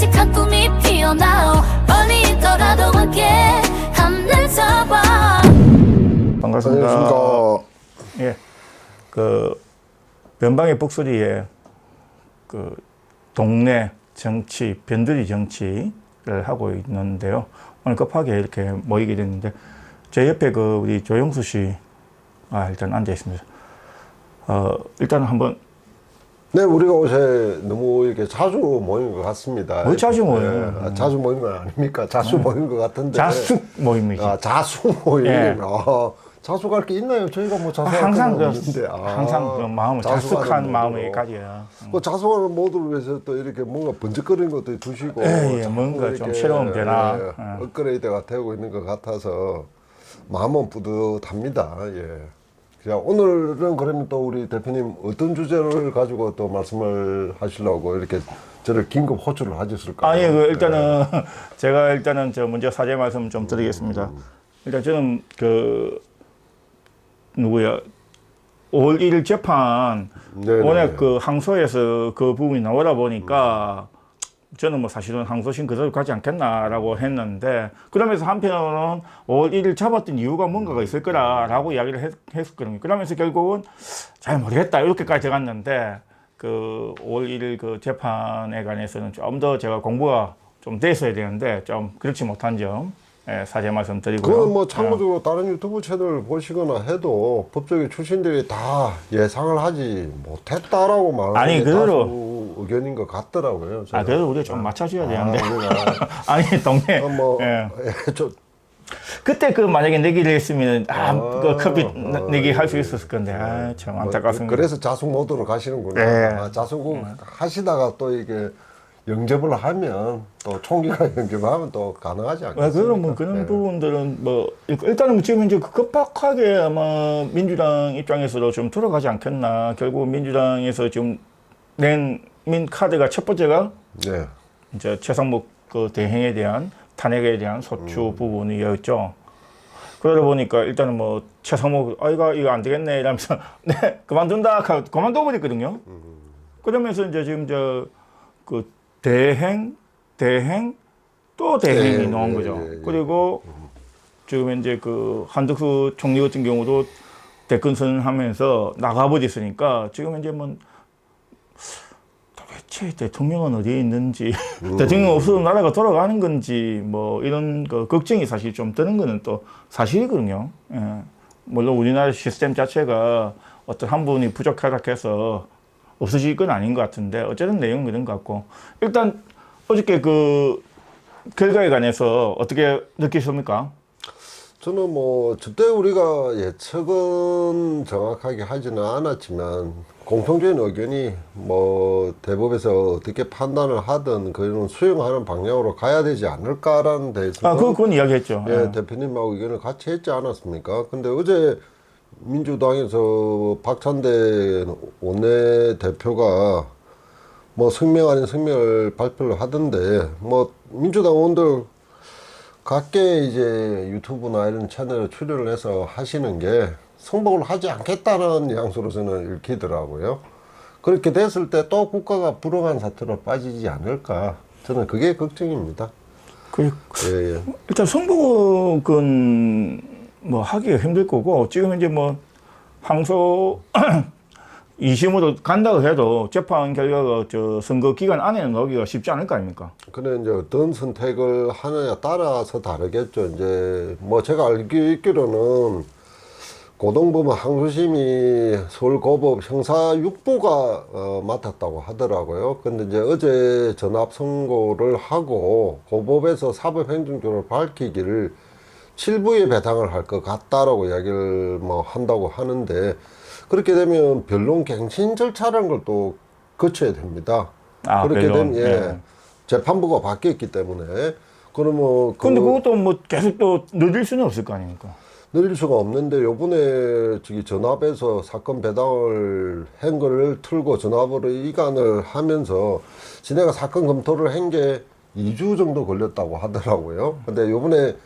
깜찍한 꿈이 피어나 멀리 있더라도 함께 하늘 잡아. 반갑습니다. 안녕하십니까. 예, 그 변방의 북소리에 그 동네 정치, 변두리 정치를 하고 있는데요. 오늘 급하게 이렇게 모이게 됐는데 제 옆에 그 우리 조영수 씨 일단 앉아 있습니다. 일단 한번 네, 우리가 옷에 너무 이렇게 자주 모이는 것 같습니다. 뭘 자주 모여요? 네, 자주 모이는 건 아닙니까? 자주 모이는 것 같은데. 자숙 모임이지. 자숙 모임. 예. 자숙할 게 있나요? 저희가 뭐 자숙할 항상 건 그 없는데. 항상 그 마음을 자숙한 마음을 가져야. 그 자숙하는 모두를 위해서 또 이렇게 뭔가 번쩍거리는 것도 두시고. 예, 자꾸 뭔가 좀 이렇게, 새로운 변화. 업그레이드가 되고 있는 것 같아서 마음은 뿌듯합니다. 예. 자, 오늘은 그러면 또 우리 대표님 어떤 주제를 가지고 또 말씀을 하시려고 이렇게 저를 긴급 호출을 하셨을까요? 예, 일단은 제가 일단은 저 먼저 사죄 말씀 좀 드리겠습니다. 일단 저는 그 누구야 5월 1일 재판 네네. 워낙 그 항소에서 그 부분이 나오다 보니까 저는 뭐 사실은 항소심 그대로 가지 않겠나라고 했는데 그러면서 한편으로는 5월 1일 잡았던 이유가 뭔가가 있을 거라고 이야기를 했었거든요. 그러면서 결국은 잘 모르겠다 이렇게까지 갔는데 그 5월 1일 그 재판에 관해서는 좀 더 제가 공부가 좀 됐어야 되는데 좀 그렇지 못한 점 사죄 말씀 드리고요. 그건 뭐 참고적으로 다른 유튜브 채널을 보시거나 해도 법조계 출신들이 다 예상을 하지 못했다라고 말하는 아니, 게 그대로. 다수 의견인 것 같더라고요. 저는. 그래도 우리가 좀 맞춰줘야 되는데. 우리가 아니, 동네. 뭐 예. 저 그때 그 만약에 내기를 했으면, 그 커피 내기 할 수 예. 있었을 건데, 참 안타깝습니다. 그래서 자숙 모드로 가시는군요. 네. 자숙 하시다가 또 이게 영접을 하면 또 총기가 영접하면 또 가능하지 않겠습니까? 그런 뭐 그런 부분들은 뭐 일단은 지금 이제 급박하게 아마 민주당 입장에서도 좀 돌아가지 않겠나. 결국 민주당에서 지금 낸 카드가 첫 번째가 네. 이제 최상목 그 대행에 대한 탄핵에 대한 소추 부분이었죠. 그러다 보니까 일단은 뭐 최상목 이거 안 되겠네 이러면서 네 그만둔다 하고 그만둬버렸거든요. 그러면서 이제 지금 그 대행 또 대행이 나온 거죠. 그리고 지금 이제 그 한덕수 총리 같은 경우도 대권 선언하면서 나가버렸으니까 지금 이제 뭐 도대체 대통령은 어디에 있는지 대통령 없어도 나라가 돌아가는 건지 뭐 이런 그 걱정이 사실 좀 드는 거는 또 사실이거든요. 예. 물론 우리나라 시스템 자체가 어떤 한 분이 부족하다 해서 없어질 건 아닌 것 같은데 어쨌든 내용은 그런 것 같고 일단 어저께 그 결과에 관해서 어떻게 느끼십니까? 저는 뭐 저때 우리가 예측은 정확하게 하지는 않았지만 공통적인 의견이 뭐 대법에서 어떻게 판단을 하든 그런 수용하는 방향으로 가야 되지 않을까라는 데서 그건 이야기했죠. 예, 대표님하고 의견을 같이 했지 않았습니까? 근데 어제 민주당에서 박찬대 원내대표가 뭐 성명 아닌 성명을 발표를 하던데 뭐 민주당 의원들 각계 이제 유튜브나 이런 채널에 출연을 해서 하시는 게 승복을 하지 않겠다는 뉘앙스로 저는 읽히더라고요. 그렇게 됐을 때 또 국가가 불행한 사태로 빠지지 않을까 저는 그게 걱정입니다. 예, 예. 일단 승복은 뭐 하기가 힘들 거고 지금 이제 뭐 항소 2심으로 간다고 해도 재판 결과가 저 선거 기간 안에는 나오기가 쉽지 않을 거 아닙니까? 근데 이제 어떤 선택을 하느냐 따라서 다르겠죠. 이제 뭐 제가 알기로는 고등법원 항소심이 서울고법 형사 6부가 맡았다고 하더라고요. 근데 이제 어제 전압 선고를 하고 고법에서 사법행정조를 밝히기를 7부에 배당을 할 것 같다라고 이야기를 뭐 한다고 하는데 그렇게 되면 변론 갱신 절차라는 걸 또 거쳐야 됩니다. 그렇게 변론, 되면 재판부가 바뀌었기 때문에 그러면 근데 그것도 뭐 계속 또 늘릴 수는 없을 거 아닙니까? 늘릴 수가 없는데 요번에 저기 전압에서 사건 배당을 한 거를 틀고 전압으로 이관을 하면서 지네가 사건 검토를 한 게 2주 정도 걸렸다고 하더라고요. 근데 요번에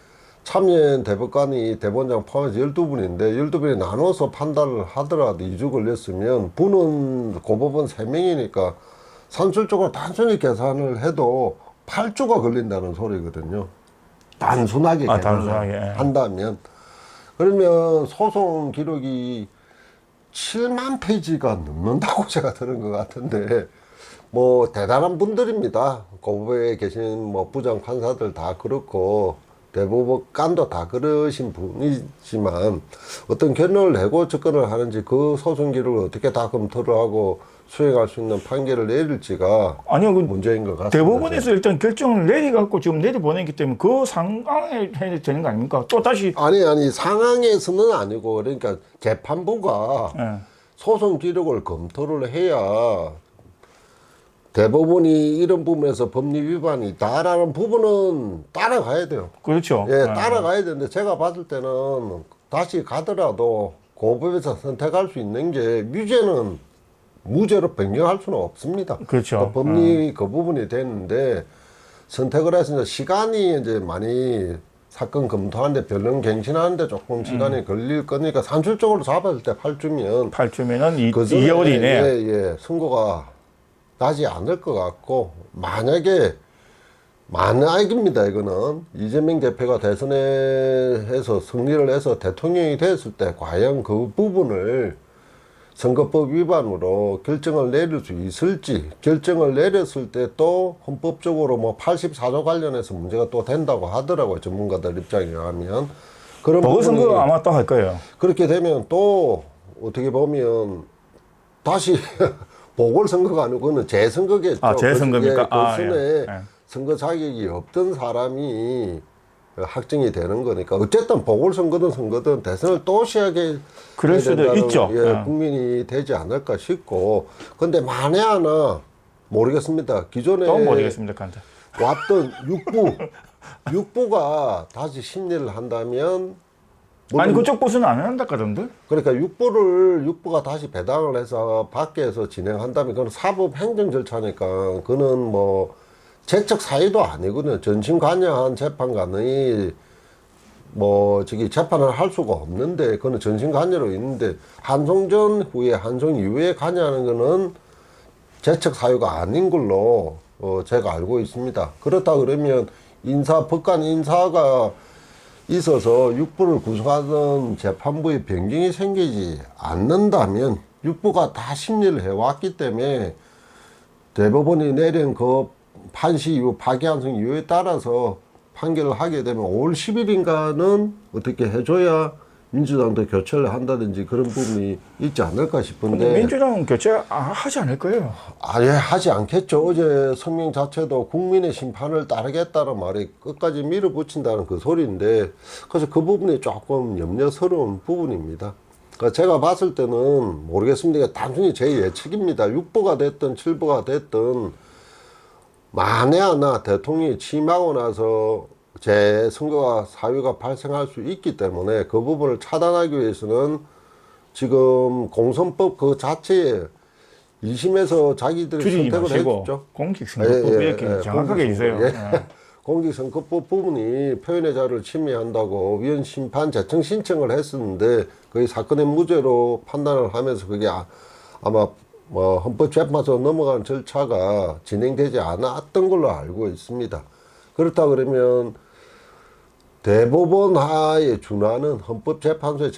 참여한 대법관이 대법원장 포함해서 12분인데 12분이 나눠서 판단을 하더라도 2주 걸렸으면 분은 고법은 3명이니까 산술적으로 단순히 계산을 해도 8주가 걸린다는 소리거든요. 단순하게 단순하게. 한다면. 그러면 소송 기록이 7만 페이지가 넘는다고 제가 들은 것 같은데, 뭐 대단한 분들입니다. 고부에 계신 뭐 부장 판사들 다 그렇고 대법관도 다 그러신 분이지만 어떤 결론을 내고 접근을 하는지 그 소송 기록을 어떻게 다 검토를 하고 수행할 수 있는 판결을 내릴지가 아니요, 그 문제인 것 같습니다. 대법원에서 일단 결정을 내려갖고 지금 내려보내기 때문에 그 상황에 해야 되는 거 아닙니까? 또 다시 아니 상황에서는 아니고, 그러니까 재판부가 예. 소송 기록을 검토를 해야 대법원이 이런 부분에서 법리 위반이 있다라는 부분은 따라가야 돼요. 그렇죠. 예, 따라가야 되는데 제가 봤을 때는 다시 가더라도 고법에서 선택할 수 있는 게 유죄는 무죄로 변경할 수는 없습니다. 그렇죠. 법리 그 부분이 됐는데 선택을 해서 이제 시간이 이제 많이 사건 검토하는데 변론 갱신하는데 조금 시간이 걸릴 거니까 산술적으로 잡았을 때 8주면 8주면은 그 전에 2개월 이내. 예, 선고가 나지 않을 것 같고, 만약에 만약입니다. 이거는 이재명 대표가 대선에 해서 승리를 해서 대통령이 됐을 때 과연 그 부분을 선거법 위반으로 결정을 내릴 수 있을지, 결정을 내렸을 때 또 헌법적으로 뭐 84조 관련해서 문제가 또 된다고 하더라고요. 전문가들 입장에 의하면. 그런 보궐선거 부분이 아마 또 할 거예요. 그렇게 되면 또 어떻게 보면 다시 보궐선거가 아니고 그거는 재선거겠죠. 재선거입니까? 그 예. 선거 자격이 없던 사람이 확정이 되는 거니까 어쨌든 보궐선거든 선거든 대선을 또 시작해 그럴 수도 있죠. 국민이 되지 않을까 싶고, 근데 만에 하나 모르겠습니다. 기존에 또 모르겠습니다, 간다. 왔던 육부가 다시 심리를 한다면, 아니 그쪽 보수는 안 한다 까던데? 그러니까 육부가 다시 배당을 해서 밖에서 진행한다면 그건 사법 행정 절차니까 그는 뭐 재적 사유도 아니거든요. 전심 관여한 재판관이 뭐 저기 재판을 할 수가 없는데 그는 전심 관여로 있는데, 한송전 후에 한송 이후에 관여하는 거는 재적 사유가 아닌 걸로 제가 알고 있습니다. 그렇다 그러면 법관 인사가 있어서 육부를 구성하던 재판부의 변경이 생기지 않는다면, 육부가 다 심리를 해왔기 때문에 대법원이 내린 그 판시 이후 파기환송 이유에 따라서 판결을 하게 되면 5월 10일인가는 어떻게 해줘야 민주당도 교체를 한다든지 그런 부분이 있지 않을까 싶은데. 근데 민주당은 교체하지 않을 거예요. 아예 하지 않겠죠. 어제 성명 자체도 국민의 심판을 따르겠다는 말이 끝까지 밀어붙인다는 그 소리인데, 그래서 그 부분이 조금 염려스러운 부분입니다. 그러니까 제가 봤을 때는 모르겠습니다. 단순히 제 예측입니다. 6부가 됐든 7부가 됐든 만에 하나 대통령이 취임하고 나서 재선거가 사유가 발생할 수 있기 때문에 그 부분을 차단하기 위해서는 지금 공선법 그 자체에 2심에서 자기들이 줄이지 선택을 마시고 해줬죠. 공직선거법 이렇게 정확하게 해주세요. 공직선거법 부분이 표현의 자유를 침해한다고 위헌 심판 재청 신청을 했었는데 거의 사건의 무죄로 판단을 하면서 그게 아마 뭐 헌법재판소 넘어가는 절차가 진행되지 않았던 걸로 알고 있습니다. 그렇다 그러면 대법원 하에 준하는 헌법재판소의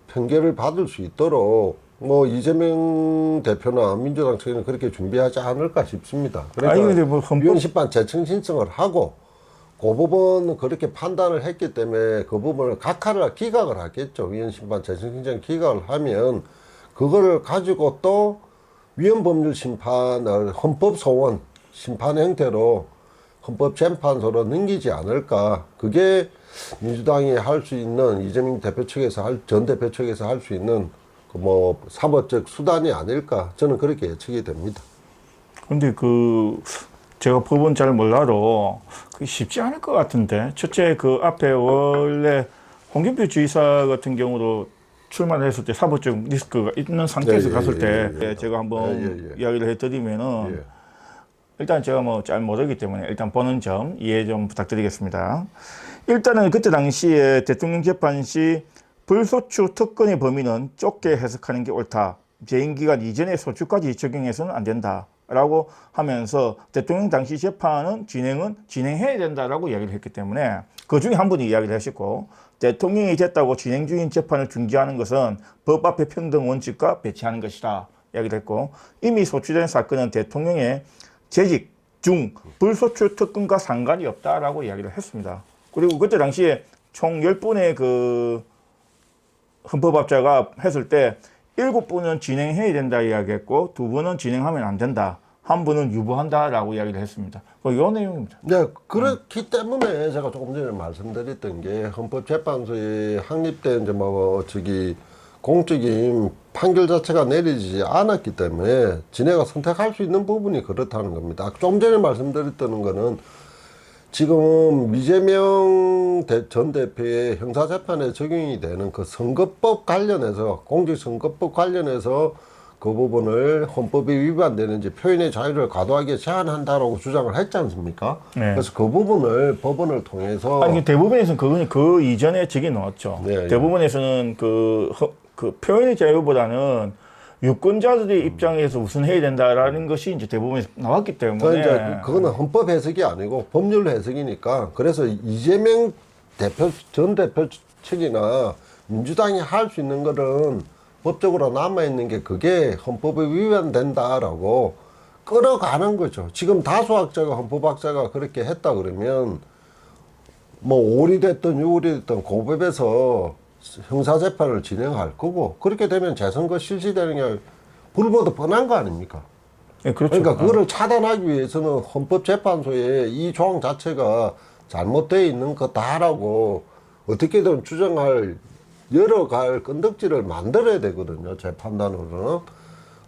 판결을 받을 수 있도록 뭐 이재명 대표나 민주당 측에는 그렇게 준비하지 않을까 싶습니다. 그러니까 근데 뭐 위헌 심판 재청 신청을 하고 고법원은 그렇게 판단을 했기 때문에 그 부분을 기각을 하겠죠. 위헌 심판 재청 신청 기각을 하면 그거를 가지고 또 위헌 법률 심판을 헌법 소원 심판 형태로 헌법재판소로 넘기지 않을까. 그게 민주당이 할 수 있는, 이재명 대표 측에서 전 대표 측에서 할 수 있는 뭐 사법적 수단이 아닐까. 저는 그렇게 예측이 됩니다. 근데 제가 법은 잘 몰라도 그게 쉽지 않을 것 같은데. 첫째, 그 앞에 원래 홍준표 지사 같은 경우도 출마를 했을 때 사법적 리스크가 있는 상태에서 갔을 때 제가 한번 이야기를 해드리면은 일단 제가 뭐 잘 모르기 때문에 일단 보는 점 이해 좀 부탁드리겠습니다. 일단은 그때 당시에 대통령 재판 시 불소추 특권의 범위는 좁게 해석하는 게 옳다. 재임 기간 이전에 소추까지 적용해서는 안 된다라고 하면서 대통령 당시 재판은 진행해야 된다라고 이야기를 했기 때문에 그 중에 한 분이 이야기를 하셨고 대통령이 됐다고 진행 중인 재판을 중지하는 것은 법 앞에 평등 원칙과 배치하는 것이다 이야기를 했고 이미 소추된 사건은 대통령의 재직 중 불소추 특권과 상관이 없다라고 이야기를 했습니다. 그리고 그때 당시에 총 10분의 그 헌법학자가 했을 때 7분은 진행해야 된다 이야기했고 2분은 진행하면 안 된다. 한 분은 유보한다라고 이야기를 했습니다. 이 내용입니다. 네, 그렇기 때문에 제가 조금 전에 말씀드렸던 게 헌법재판소에 확립된 이제 공적인 판결 자체가 내리지 않았기 때문에 진해가 선택할 수 있는 부분이 그렇다는 겁니다. 좀 전에 말씀드렸던 거는 지금 이재명 전 대표의 형사재판에 적용이 되는 그 선거법 관련해서 공직선거법 관련해서 그 부분을 헌법에 위반되는지 표현의 자유를 과도하게 제한한다라고 주장을 했지 않습니까? 네. 그래서 그 부분을 법원을 통해서 아니 대부분에서는 그건 그 이전에 적이 나왔죠. 네, 대부분에서는 그 표현의 자유보다는 유권자들의 입장에서 우선해야 된다라는 것이 이제 대부분에서 나왔기 때문에 이제 그거는 헌법 해석이 아니고 법률 해석이니까 그래서 이재명 전 대표 측이나 민주당이 할 수 있는 거는 법적으로 남아있는 게 그게 헌법에 위반된다라고 끌어가는 거죠. 지금 다수학자가 헌법학자가 그렇게 했다 그러면 뭐 5월이 됐든 6월이 됐든 고법에서 형사재판을 진행할 거고 그렇게 되면 재선거 실시되는 게 불보듯 뻔한 거 아닙니까? 네, 그렇죠. 그러니까 그거를 차단하기 위해서는 헌법재판소에 이 조항 자체가 잘못되어 있는 거다라고 어떻게든 주장할 여러 갈 건덕지를 만들어야 되거든요. 제 판단으로는.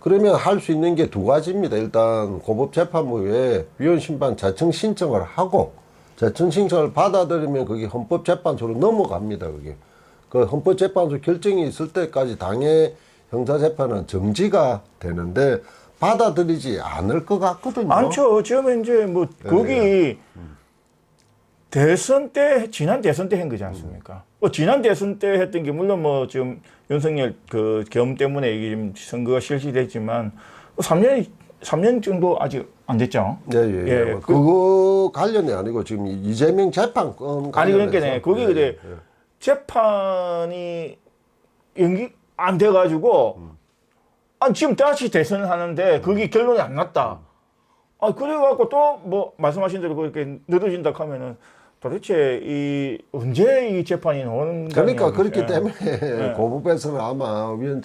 그러면 할 수 있는 게 두 가지입니다. 일단 고법재판부에 위헌심판 재청 신청을 하고 재청 신청을 받아들이면 그게 헌법재판소로 넘어갑니다. 그게. 그 헌법재판소 결정이 있을 때까지 당의 형사재판은 정지가 되는데 받아들이지 않을 것 같거든요. 많죠. 지금 이제 뭐 거기 대선 때 지난 대선 때 한 거지 않습니까? 지난 대선 때 했던 게 물론 뭐 지금 윤석열 그 계엄 때문에 이게 좀 선거가 실시됐지만 3년 정도 아직 안 됐죠. 예. 그거 관련이 아니고 지금 이재명 재판권 아니 관련해서. 그러니까 거기 근데 재판이 연기 안 돼가지고 지금 다시 대선을 하는데 그게 결론이 안 났다. 그래갖고 또 뭐 말씀하신 대로 그렇게 늦어진다 하면은 도대체 언제 이 재판이 나오는 그러니까 그렇기 때문에 고법에서는 아마 위헌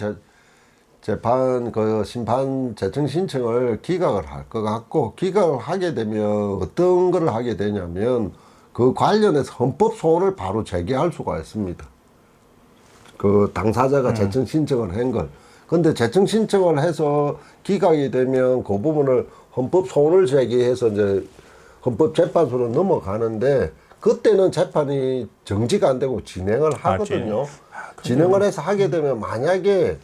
재판 그 심판 재청 신청을 기각을 할 것 같고 기각을 하게 되면 어떤 걸 하게 되냐면 그 관련해서 헌법 소원을 바로 제기할 수가 있습니다. 그 당사자가 재청 신청을 한 걸. 근데 재청 신청을 해서 기각이 되면 그 부분을 헌법 소원을 제기해서 이제 헌법재판소로 넘어가는데 그때는 재판이 정지가 안 되고 진행을 하거든요. 진행을 해서 하게 되면 만약에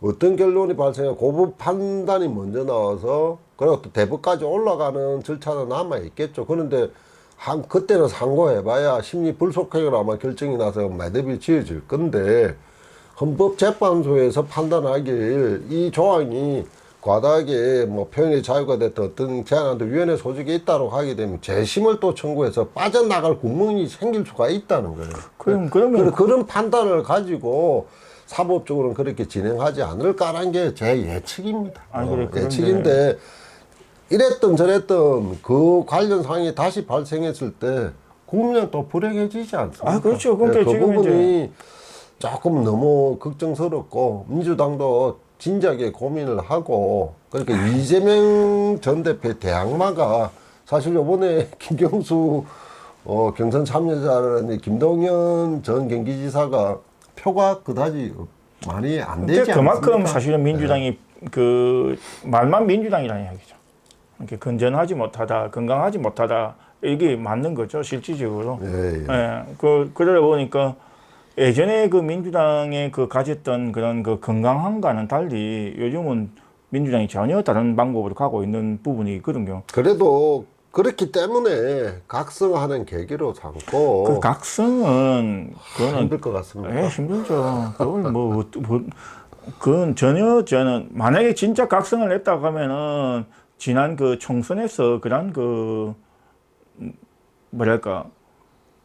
어떤 결론이 발생해 고법 판단이 먼저 나와서 그리고 또 대법까지 올라가는 절차는 남아 있겠죠. 그런데 그때는 상고해봐야 심리 불속행위로 아마 결정이 나서 매듭이 지어질 건데 헌법재판소에서 판단하길 이 조항이 과다하게 뭐 표현의 자유가 됐든 어떤 제한한도 위원회 소집이 있다고 하게 되면 재심을 또 청구해서 빠져나갈 구멍이 생길 수가 있다는 거예요. 그러면 그런 판단을 가지고 사법적으로는 그렇게 진행하지 않을까라는 게 제 예측입니다. 예측인데 이랬던 저랬던 그 관련 사항이 다시 발생했을 때 국민은 또 불행해지지 않습니까? 그렇죠. 그러니까 그 지금 부분이 조금 너무 걱정스럽고 민주당도 진작에 고민을 하고 그러니까 이재명 전 대표의 대항마가 사실 요번에 김경수 경선 참여자라는 김동연 전 경기지사가 표가 그다지 많이 안 되지 않습니까? 그만큼 사실은 민주당이 그 말만 민주당이라는 이야기죠. 이렇게 건전하지 못하다, 건강하지 못하다 이게 맞는 거죠 실질적으로. 그러다 보니까 예전에 그 민주당의 그 가졌던 그런 그 건강함과는 달리 요즘은 민주당이 전혀 다른 방법으로 가고 있는 부분이 있거든요. 그래도 그렇기 때문에 각성하는 계기로 삼고 그 각성은 그거는 힘들 것 같습니다. 힘들죠. 그걸 그건 전혀 저는 만약에 진짜 각성을 했다고 하면은 지난 그 총선에서 그런 그 뭐랄까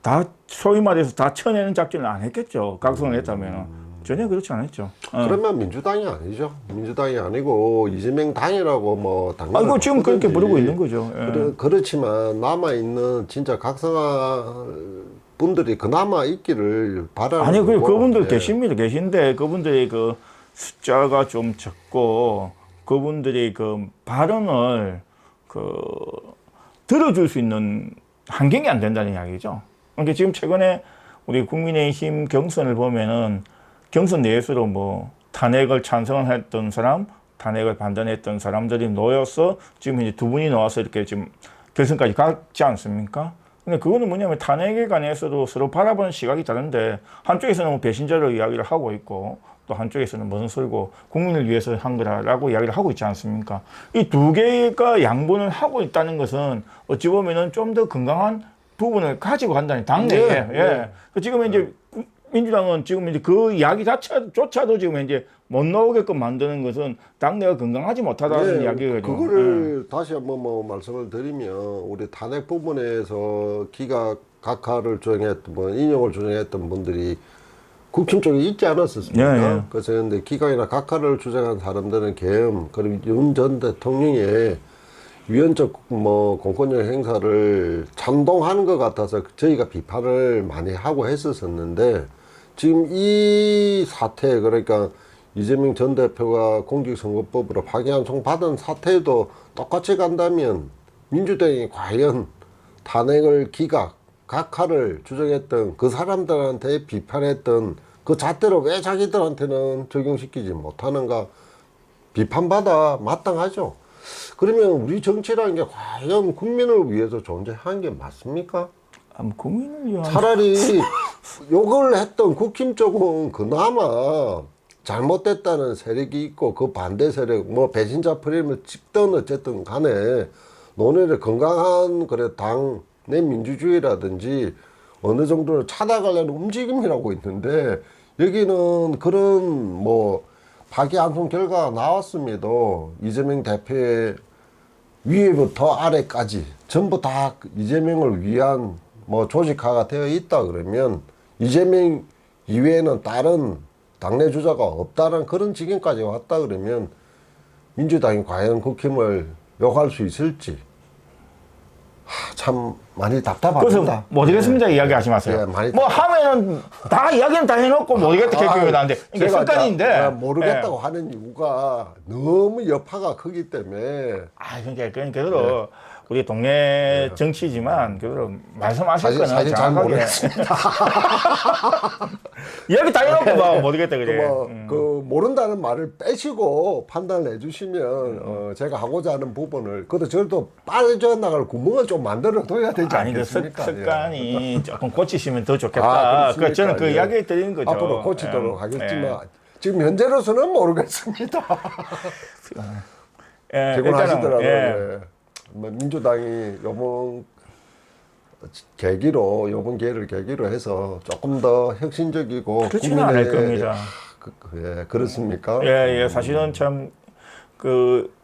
다 소위 말해서 다 쳐내는 작전을 안 했겠죠. 각성을 했다면은 전혀 그렇지 않았죠. 그러면 민주당이 아니죠. 민주당이 아니고 이재명 당이라고 뭐 당연히. 아이고 지금 그렇게 부르고 있는 거죠. 예. 그렇지만 남아 있는 진짜 각성할 분들이 그나마 있기를 바라는 아니 거고. 그분들 예. 계신데 그분들이 그 숫자가 좀 적고 그분들이 그 발언을 그 들어줄 수 있는 환경이 안 된다는 이야기죠. 그러니까 지금 최근에 우리 국민의힘 경선을 보면은 경선 내에서도 뭐 탄핵을 찬성했던 사람, 탄핵을 반대했던 사람들이 놓여서 지금 이제 두 분이 나와서 이렇게 지금 결선까지 갔지 않습니까? 근데 그거는 뭐냐면 탄핵에 관해서도 서로 바라보는 시각이 다른데 한쪽에서는 뭐 배신자로 이야기를 하고 있고 또 한쪽에서는 무슨 소리고 국민을 위해서 한 거라고 이야기를 하고 있지 않습니까? 이 두 개가 양분을 하고 있다는 것은 어찌 보면은 좀 더 건강한 부분을 가지고 간다니 당내에. 네, 예. 지금 이제 민주당은 지금 이제 그 이야기 자체조차도 지금 이제 못 나오게끔 만드는 것은 당내가 건강하지 못하다는 이야기거든요. 그거를 다시 한번 뭐 말씀을 드리면 우리 탄핵 부분에서 각하를 조정했던 인용을 조정했던 분들이 국힘 쪽에 있지 않았었습니까? 예. 그래서 근데 기각이나 각하를 주장한 사람들은 그리고 윤 전 대통령의 위헌적 공권력 행사를 찬동하는 것 같아서 저희가 비판을 많이 하고 했었었는데 지금 이 사태 그러니까 이재명 전 대표가 공직선거법으로 파기환송 받은 사태도 똑같이 간다면 민주당이 과연 탄핵을 각하를 주장했던 그 사람들한테 비판했던 그 잣대로 왜 자기들한테는 적용시키지 못하는가 비판받아 마땅하죠. 그러면 우리 정치라는 게 과연 국민을 위해서 존재한 게 맞습니까? 국민을 위한 차라리 욕을 했던 국힘 쪽은 그나마 잘못됐다는 세력이 있고 그 반대 세력 배신자 프레임을 찍든 어쨌든 간에 논의를 건강한 당 내 민주주의라든지 어느 정도를 찾아가려는 움직임이라고 있는데 여기는 그런 파기환송 결과가 나왔음에도 이재명 대표의 위에부터 아래까지 전부 다 이재명을 위한 조직화가 되어 있다 그러면 이재명 이외에는 다른 당내 주자가 없다는 그런 지경까지 왔다 그러면 민주당이 과연 국힘을 욕할 수 있을지 참 많이 답답합니다. 그래서 모르겠습니다 이야기하지 마세요. 많이 하면은 다 이야기는 다 해놓고 모르겠다 결국에 나는데 이게 습관인데 모르겠다고 하는 이유가 너무 여파가 크기 때문에. 그래도 우리 동네 정치지만 그래도 말씀하실 거는 사실 잘 정확하게 모르겠습니다. 이야기 다 해놓고 모르겠다 그래. 모른다는 말을 빼시고 판단을 해주시면 제가 하고자 하는 부분을 저도 빠져나갈 구멍을 좀 만들어 둬야 되지 않겠습니까? 습관이 조금 고치시면 더 좋겠다. 저는 그 이야기 드리는 거죠. 앞으로 고치도록 하겠지만 지금 현재로서는 모르겠습니다. 피곤하시더라고요. 민주당이 요번 기회를 계기로 해서 조금 더 혁신적이고 그렇지는 않을 겁니다. 그렇습니까? 사실은 참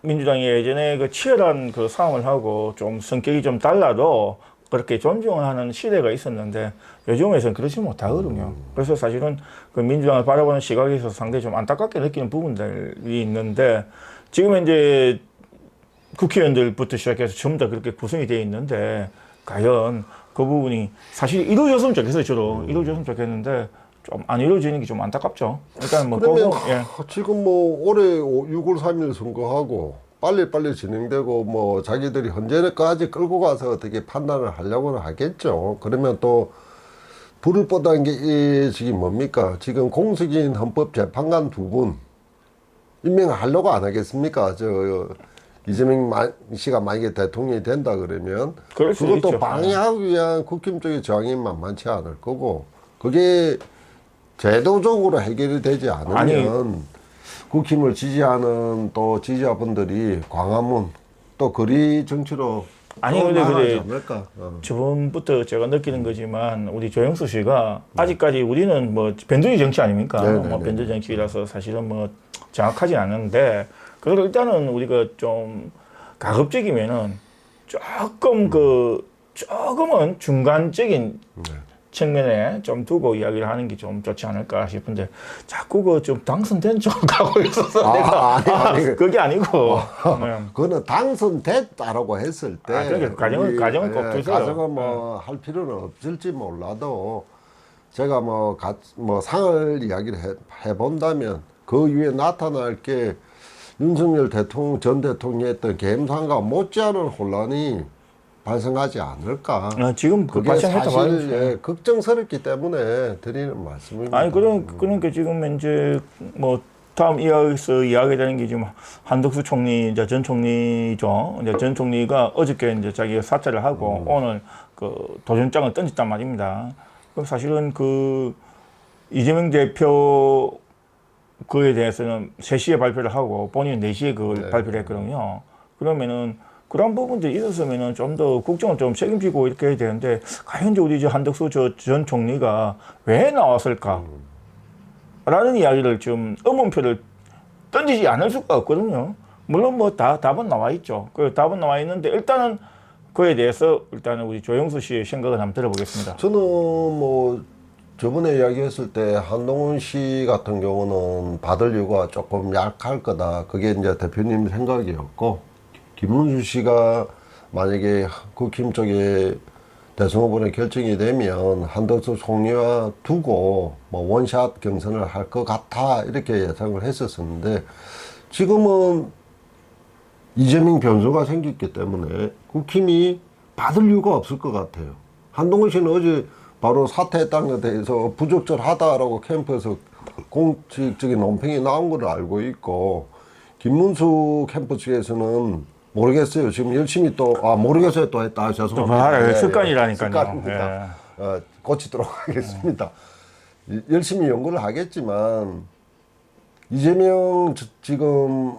민주당이 예전에 치열한 싸움을 하고 좀 성격이 좀 달라도 그렇게 존중을 하는 시대가 있었는데 요즘에서는 그렇지 못하거든요. 그래서 사실은 민주당을 바라보는 시각에서 상당히 좀 안타깝게 느끼는 부분들이 있는데 지금 이제 국회의원들부터 시작해서 전부 다 그렇게 구성이 되어 있는데 과연 그 부분이 사실 이루어졌으면 좋겠어요. 저도 이루어졌으면 좋겠는데 좀 안 이루어지는 게 좀 안타깝죠. 일단 그러면 지금 올해 6월 3일 선거하고 빨리 진행되고 자기들이 현재까지 끌고 가서 어떻게 판단을 하려고는 하겠죠. 그러면 또 불을 뻗은 게 지금 뭡니까? 지금 공석인 헌법재판관 2분 임명하려고 안 하겠습니까? 이재명 씨가 만약에 대통령이 된다 그러면 그것도 방해하기 위한 국힘 쪽의 저항이 만만치 않을 거고 그게 제도적으로 해결이 되지 않으면 국힘을 지지하는 또 지지자분들이 광화문 또 거리 정치로 아니 근데 나가지 않을까? 저번부터 제가 느끼는 거지만 우리 조영수 씨가 아직까지 우리는 뭐 변두리 정치 아닙니까? 네네네. 뭐 변두리 정치라서 사실은 뭐 정확하진 않은데 그래도 일단은 우리가 좀 가급적이면은 조금은 중간적인 측면에 좀 두고 이야기를 하는 게 좀 좋지 않을까 싶은데 자꾸 그 좀 당선된 쪽 가고 있어서 내가 아니. 그게 아니고 네. 그거는 당선됐다라고 했을 때 그러니까 가정을 꼭 두세요. 가정은 뭐 할 필요는 없을지 몰라도 제가 뭐 상을 이야기를 해본다면 그 위에 나타날 게 윤석열 대통령 전 대통령이 했던 계엄상과 못지않은 혼란이 발생하지 않을까. 지금 그 그게 발생했다고 사실 하죠. 걱정스럽기 때문에 드리는 말씀입니다. 아니 그러니까 지금 이제 뭐 다음 이야기되는 게 지금 한덕수 총리 이제 전 총리죠. 이제 전 총리가 어저께 이제 자기가 사퇴를 하고 오늘 그 도전장을 던졌단 말입니다. 그럼 사실은 그 이재명 대표 그에 대해서는 3시에 발표를 하고 본인은 4시에 그걸 발표를 했거든요. 그러면은 그런 부분들이 있었으면은 좀 더 국정을 좀 책임지고 이렇게 해야 되는데 과연 이제 우리 한덕수 전 총리가 왜 나왔을까? 라는 이야기를 좀 의문표를 던지지 않을 수가 없거든요. 물론 뭐 답은 나와 있죠. 그 답은 나와 있는데 일단은 그에 대해서 일단은 우리 조영수 씨의 생각을 한번 들어보겠습니다. 저는 뭐 저번에 이야기했을 때 한동훈 씨 같은 경우는 받을 이유가 조금 약할 거다. 그게 이제 대표님 생각이었고, 김문수 씨가 만약에 국힘 쪽에 대선 후보에 결정이 되면 한덕수 총리와 두고 뭐 원샷 경선을 할 것 같아 이렇게 예상을 했었는데 지금은 이재명 변수가 생겼기 때문에 국힘이 받을 이유가 없을 것 같아요. 한동훈 씨는 어제 바로 사퇴했다는 것에 대해서 부적절하다라고 캠프에서 공식적인 논평이 나온 걸 알고 있고, 김문수 캠프 측에서는 모르겠어요. 지금 열심히 모르겠어요 또 했다. 죄송합니다. 습관이라니까요. 습관입니다. 고치도록 하겠습니다. 열심히 연구를 하겠지만 이재명 지금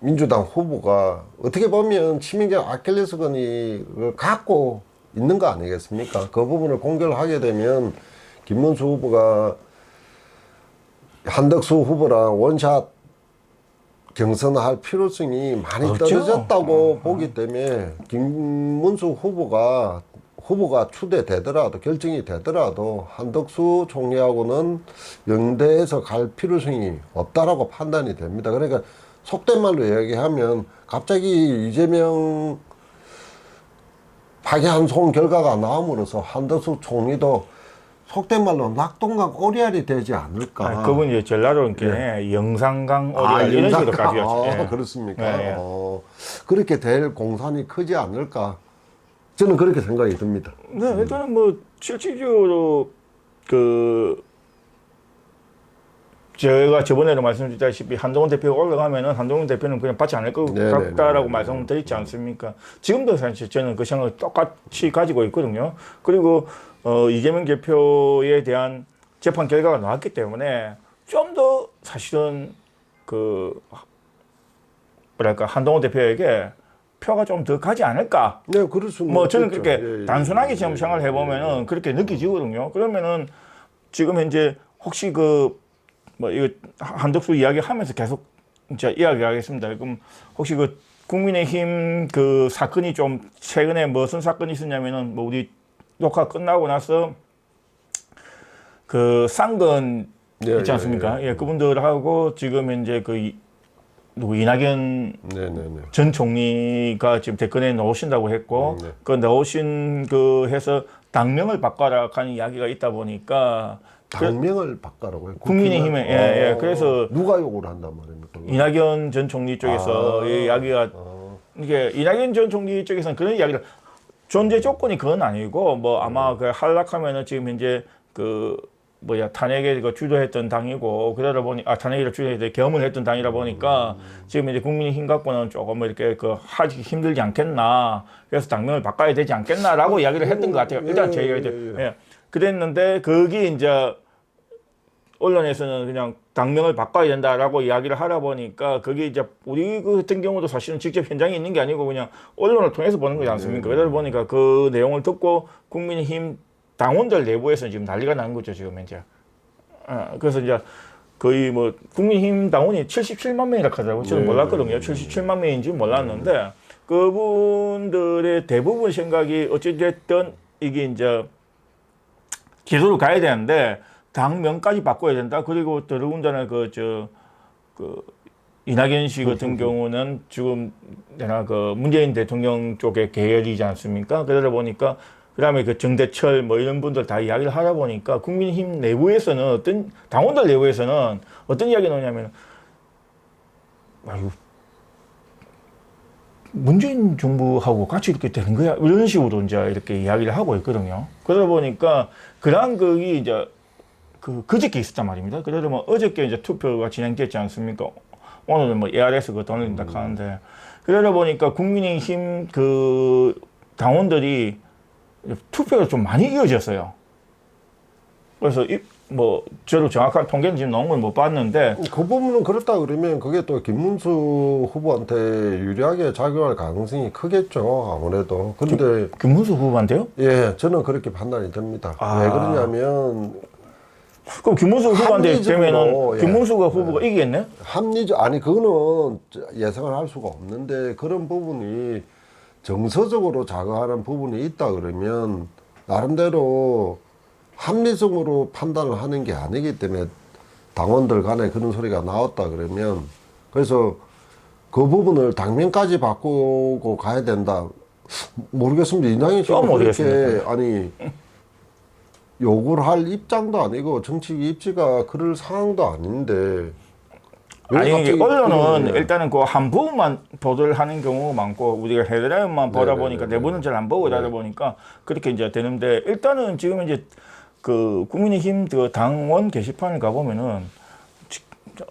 민주당 후보가 어떻게 보면 치명적 아킬레스건을 갖고 있는 거 아니겠습니까? 그 부분을 공개를 하게 되면 김문수 후보가 한덕수 후보랑 원샷 경선할 필요성이 많이 떨어졌다고 보기 때문에 김문수 후보가 추대되더라도 결정이 되더라도 한덕수 총리하고는 연대해서 갈 필요성이 없다라고 판단이 됩니다. 그러니까 속된 말로 이야기하면 갑자기 이재명 파기환송 결과가 나옴으로써 한덕수 총리도 속된 말로 낙동강 오리알이 되지 않을까. 그분 이제 전라도는 영산강 오리알 이런 식으로 가져야죠. 그렇습니까? 그렇게 될 공산이 크지 않을까. 저는 그렇게 생각이 듭니다. 네, 일단은 뭐 실질적으로 제가 저번에도 말씀드렸다시피 한동훈 대표가 올라가면은 한동훈 대표는 그냥 받지 않을 것 같다라고 말씀드렸지 않습니까? 지금도 사실 저는 그 생각을 똑같이 가지고 있거든요. 그리고 이재명 대표에 대한 재판 결과가 나왔기 때문에 좀 더 사실은 한동훈 대표에게 표가 좀 더 가지 않을까? 네, 그럴 수는 뭐 저는 있겠죠. 그렇게 단순하게 지금 생각을 해보면은 그렇게 느껴지거든요. 그러면은 지금 현재 혹시 이거 한덕수 이야기하면서 계속 이제 이야기하겠습니다. 그럼 혹시 국민의힘 사건이 좀 최근에 무슨 사건이 있었냐면은 우리 녹화 끝나고 나서 쌍건 있지 않습니까? 그분들하고 지금 현재 이낙연 전 총리가 지금 대권에 나오신다고 했고, 나오신 해서 당명을 바꿔라 하는 이야기가 있다 보니까 당명을 바꿔라고요? 국민의힘에 그래서 누가 요구를 한단 말입니까? 이낙연 전 총리 쪽에서 이야기가 이게 이낙연 전 총리 쪽에서는 그런 이야기를 존재 조건이 그건 아니고 아마 하락하면은 지금 현재 탄핵에 주도했던 당이고 그러다 보니 탄핵을 주도했던 겸을 했던 당이라 보니까 지금 이제 국민의힘 갖고는 조금 이렇게 하기 힘들지 않겠나, 그래서 당명을 바꿔야 되지 않겠나라고 이야기를 했던 것 같아요. 일단 제 얘기도 그랬는데 거기 이제 언론에서는 그냥 당명을 바꿔야 된다라고 이야기를 하다 보니까 그게 이제 우리 그 같은 경우도 사실은 직접 현장에 있는 게 아니고 그냥 언론을 통해서 보는 거지 않습니까? 그러다 보니까 그 내용을 듣고 국민의힘 당원들 내부에서 지금 난리가 난 거죠, 지금 이제. 그래서 이제 거의 뭐 국민의힘 당원이 77만 명이라 하더라고요. 저는 몰랐거든요. 77만 명인지 몰랐는데 그분들의 대부분 생각이 어찌됐든 이게 이제 기소로 가야 되는데 당명까지 바꿔야 된다. 그리고 더더군다나 이낙연 씨 같은 경우는 지금 내가 그 문재인 대통령 쪽의 계열이지 않습니까? 그러다 보니까 그다음에 그 정대철 뭐 이런 분들 다 이야기를 하다 보니까 국민의힘 내부에서는 어떤 당원들 내부에서는 어떤 이야기가 나오냐면 아유 문재인 정부하고 같이 이렇게 되는 거야 이런 식으로 이제 이렇게 이야기를 하고 있거든요. 그러다 보니까 그런 거기 이제 그저께 있었단 말입니다. 그러다 뭐 어저께 이제 투표가 진행됐지 않습니까? 오늘은 뭐 ARS 그 돈을 낸다 하는데 그러다 보니까 국민의힘 그 당원들이 투표가 좀 많이 이어졌어요. 그래서 뭐 저도 정확한 통계는 지금 나온 걸 못 봤는데 그 부분은 그렇다 그러면 그게 또 김문수 후보한테 유리하게 작용할 가능성이 크겠죠, 아무래도. 근데 김문수 후보한테요? 예, 저는 그렇게 판단이 됩니다. 왜 그러냐면 그럼 김문수 후보한테 합리적으로, 되면은 예. 김문수가 후보가 이기겠네? 아니 그거는 예상을 할 수가 없는데 그런 부분이 정서적으로 작용하는 부분이 있다 그러면 나름대로 합리적으로 판단을 하는 게 아니기 때문에 당원들 간에 그런 소리가 나왔다 그러면 그래서 그 부분을 당면까지 바꾸고 가야 된다. 모르겠습니다. 이낙연 씨가 그렇게 아니 요구를 할 입장도 아니고 정치 입지가 그럴 상황도 아닌데 아니 이게 언론은 일단은 그 한 부분만 보도를 하는 경우가 많고 우리가 헤드라인만 보다 보니까 내부는 잘 안 보고 이러다 보니까 그렇게 이제 되는데 일단은 지금 이제 그 국민의힘 그 당원 게시판을 가보면은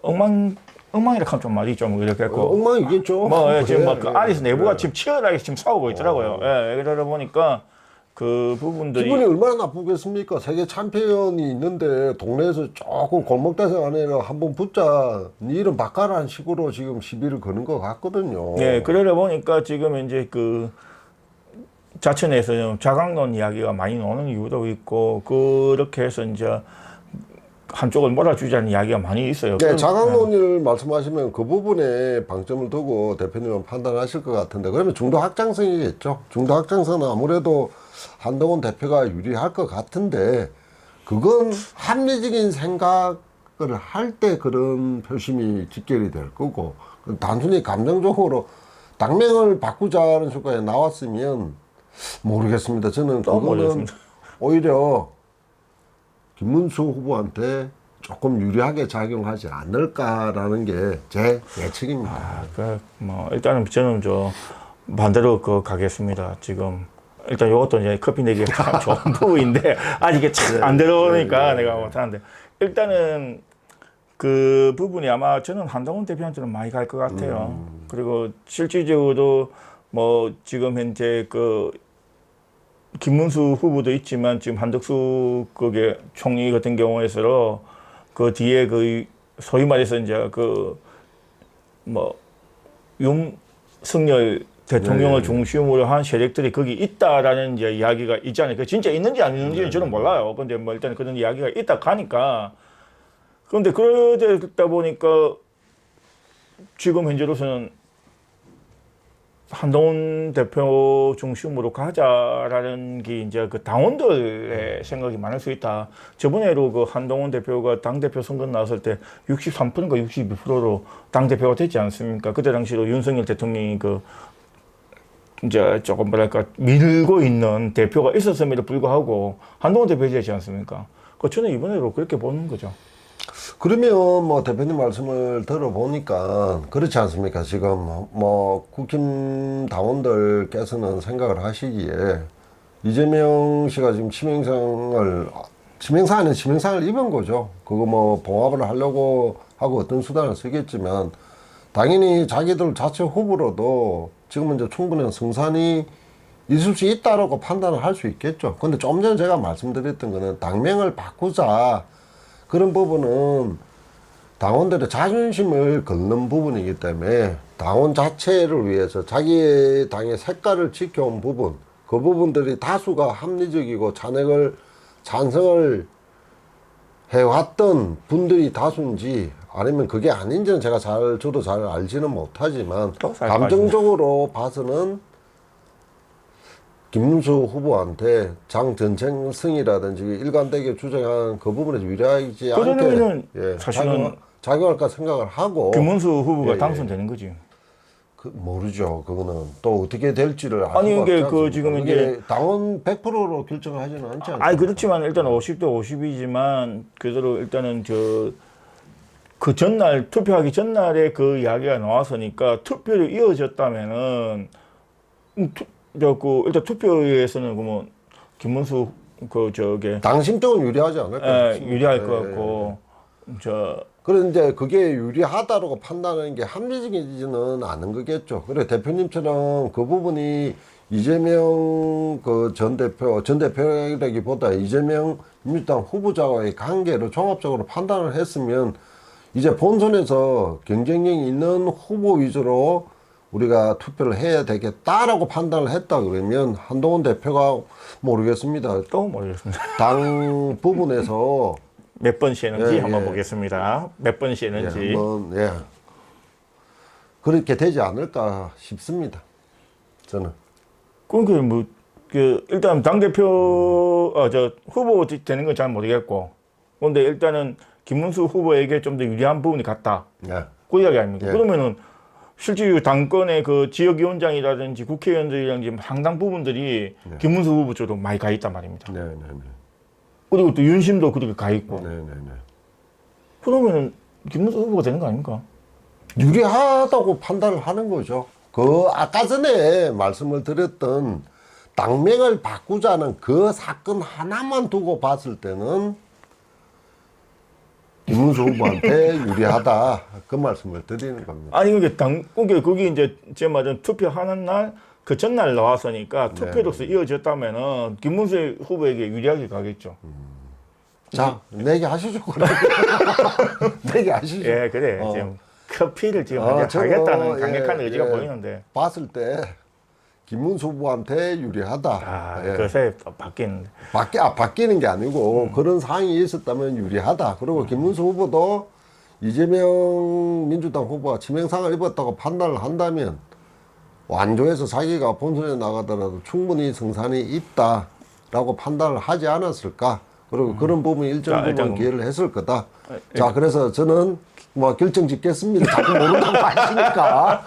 엉망이라 하면 좀 말이 좀 이렇게 했고 엉망이겠죠. 뭐 지금 뭐 그 안에서 내부가 지금 치열하게 지금 싸우고 있더라고요. 예, 그러다 보니까 그 부분들이 기분이 얼마나 나쁘겠습니까? 세계 챔피언이 있는데 동네에서 조금 골목대생 안에는 한번 붙자 니 이름 바꿔라는 식으로 지금 시비를 거는 것 같거든요. 네, 그러다 보니까 지금 이제 그 자천에서 좀 자강론 이야기가 많이 나오는 이유도 있고 그렇게 해서 이제 한쪽을 몰아주자는 이야기가 많이 있어요. 네, 자강론을 말씀하시면 그 부분에 방점을 두고 대표님은 판단하실 것 같은데 그러면 중도 확장성이겠죠. 중도 확장성은 아무래도 한동훈 대표가 유리할 것 같은데 그건 합리적인 생각을 할 때 그런 표심이 직결이 될 거고 단순히 감정적으로 당명을 바꾸자는 수까지 나왔으면 모르겠습니다. 저는 그거는 모르겠습니다. 오히려 김문수 후보한테 조금 유리하게 작용하지 않을까라는 게 제 예측입니다. 뭐 일단은 저는 반대로 가겠습니다. 지금 일단 이것도 이제 커피 내기가 좋은 부분인데 아직 이게 참 안 들어오니까 내가 못하는데 일단은 그 부분이 아마 저는 한동훈 대표한테는 많이 갈 것 같아요. 그리고 실질적으로 뭐 지금 현재 그 김문수 후보도 있지만 지금 한덕수 그게 총리 같은 경우에서 그 뒤에 그 소위 말해서 이제 그 뭐 윤석열 대통령을 중심으로 한 세력들이 거기 있다라는 이제 이야기가 있잖아요. 그 진짜 있는지 안 있는지는 저는 몰라요. 근데 뭐 일단 그런 이야기가 있다 가니까 그런데 그러다 보니까 지금 현재로서는 한동훈 대표 중심으로 가자라는 게 이제 그 당원들의 생각이 많을 수 있다. 저번에도 그 한동훈 대표가 당대표 선거 나왔을 때 63%인가 62%로 당대표가 됐지 않습니까? 그때 당시로 윤석열 대통령이 그 이제 조금 뭐랄까 밀고 있는 대표가 있었음에도 불구하고 한동훈 대표 되지 않습니까? 그 저는 이번에도 그렇게 보는 거죠. 그러면 뭐 대표님 말씀을 들어보니까 그렇지 않습니까? 지금 뭐 국힘 당원들께서는 생각을 하시기에 이재명 씨가 지금 치명상 아닌 치명상을 입은 거죠. 그거 뭐 봉합을 하려고 하고 어떤 수단을 쓰겠지만 당연히 자기들 자체 후보로도 지금은 이제 충분한 승산이 있을 수 있다라고 판단을 할 수 있겠죠. 근데 좀 전에 제가 말씀드렸던 거는 당명을 바꾸자. 그런 부분은 당원들의 자존심을 걷는 부분이기 때문에 당원 자체를 위해서 자기의 당의 색깔을 지켜온 부분, 그 부분들이 다수가 합리적이고 찬성을 해왔던 분들이 다수인지 아니면 그게 아닌지는 저도 잘 알지는 못하지만 감정적으로 봐서는 김문수 후보한테 장전승이라든지 일관되게 주장한 그 부분에 유리하지 않게 사실은 작용할까 생각을 하고 김문수 후보가 당선되는 거지. 모르죠. 그거는 또 어떻게 될지를 아니 이게 지금 이제 당원 100%로 결정을 하지는 않지 않습니까? 아니 그렇지만 일단 50대 50이지만 그대로 일단은 그 전날 투표하기 전날에 그 이야기가 나왔으니까 투표를 이어졌다면은 일단 투표에서는 그러면 김문수 당심적으로 유리하지 않을까요? 유리할 것 같고 그런데 그게 유리하다고 판단하는 게 합리적이지는 않은 거겠죠. 그래 대표님처럼 그 부분이 이재명 전 대표라기보다 이재명 민주당 후보자와의 관계를 종합적으로 판단을 했으면 이제 본선에서 경쟁력이 있는 후보 위주로 우리가 투표를 해야 되겠다라고 판단을 했다 그러면 한동훈 대표가 모르겠습니다. 또 모르겠습니다. 당 부분에서 몇 번 쉬는지 한번 보겠습니다. 몇 번 쉬는지. 그렇게 되지 않을까 싶습니다. 저는. 그러니까 일단 당대표, 후보 되는 건 잘 모르겠고. 그런데 일단은 김문수 후보에게 좀 더 유리한 부분이 같다. 그 이야기 아닙니까? 그러면은 실제 당권의 그 지역위원장이라든지 국회의원들이라든지 상당 부분들이 김문수 후보 쪽으로 많이 가 있단 말입니다. 그리고 또 윤심도 그렇게 가 있고. 그러면은 김문수 후보가 되는 거 아닙니까? 유리하다고 판단을 하는 거죠. 아까 전에 말씀을 드렸던 당명을 바꾸자는 그 사건 하나만 두고 봤을 때는 김문수 후보한테 유리하다. 그 말씀을 드리는 겁니다. 아니, 그게 이제 제가 말한 투표하는 날, 그 전날 나왔으니까 투표로서 이어졌다면은 김문수 후보에게 유리하게 가겠죠. 자, 내기 하시죠. 내기 하시죠. 예, 그래. 지금 커피를 지금 하겠다는 강력한 의지가 보이는데. 봤을 때 김문수 후보한테 유리하다. 그새 바뀌는데. 바뀌는 게 아니고 그런 상황이 있었다면 유리하다. 그리고 김문수 후보도 이재명 민주당 후보가 치명상을 입었다고 판단을 한다면 완조해서 자기가 본선에 나가더라도 충분히 승산이 있다라고 판단을 하지 않았을까. 그리고 그런 부분이 일정 부분 기회를 했을 거다. 자, 그래서 저는 결정 짓겠습니다. 자꾸 모른다고 하시니까.